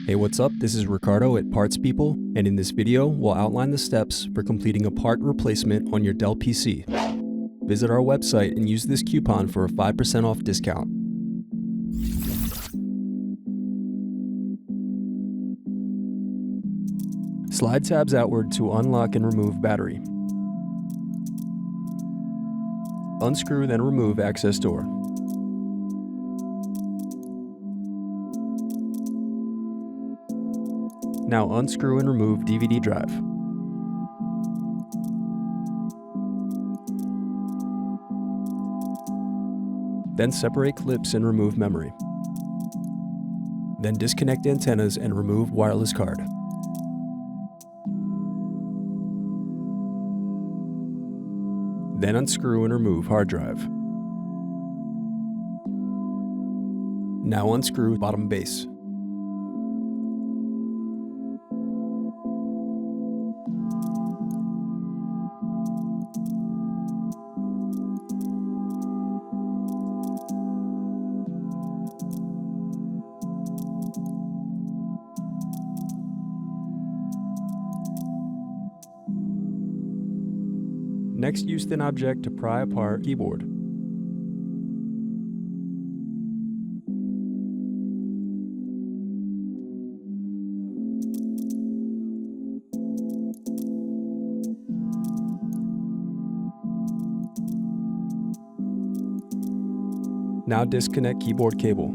Hey, what's up? This is Ricardo at Parts People, and in this video, we'll outline the steps for completing a part replacement on your Dell PC. Visit our website and use this coupon for a 5% off discount. Slide tabs outward to unlock and remove battery. Unscrew, then remove access door. Now unscrew and remove DVD drive. Then separate clips and remove memory. Then disconnect antennas and remove wireless card. Then unscrew and remove hard drive. Now unscrew bottom base. Next, use thin object to pry apart keyboard. Now disconnect keyboard cable.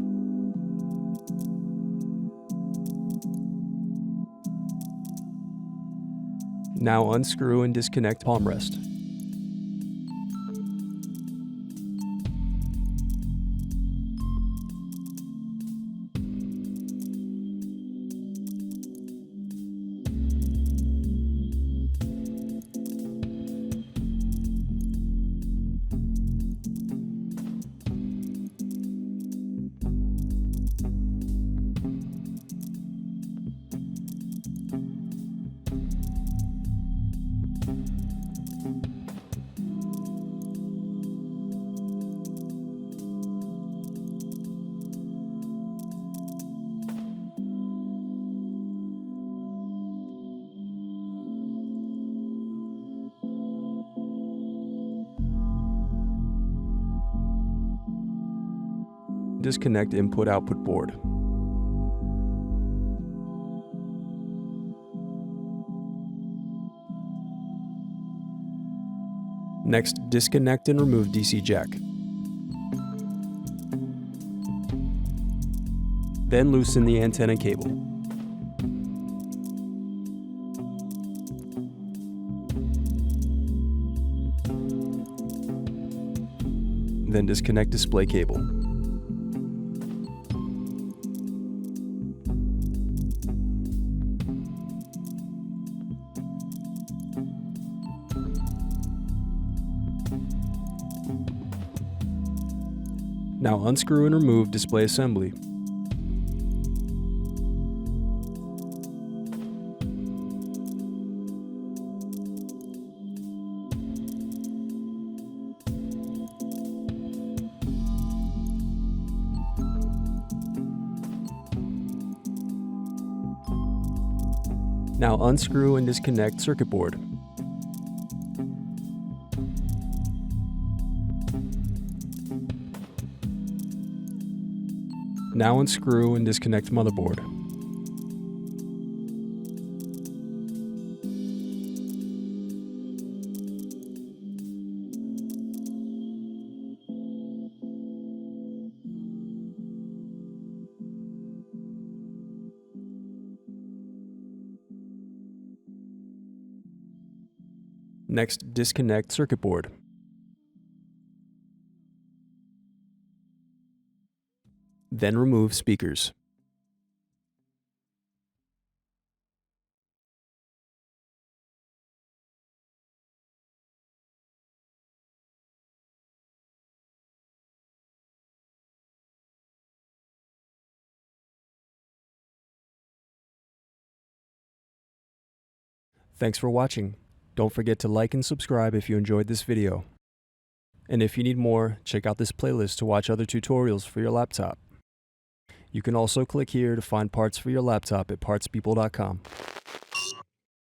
Now unscrew and disconnect palmrest. Disconnect input-output board. Next, disconnect and remove DC jack. Then loosen the antenna cable. Then disconnect display cable. Now unscrew and remove display assembly. Now unscrew and disconnect circuit board. Now unscrew and disconnect motherboard. Next, disconnect circuit board. Then remove speakers. Thanks for watching. Don't forget to like and subscribe if you enjoyed this video. And if you need more, check out this playlist to watch other tutorials for your laptop. You can also click here to find parts for your laptop at partspeople.com.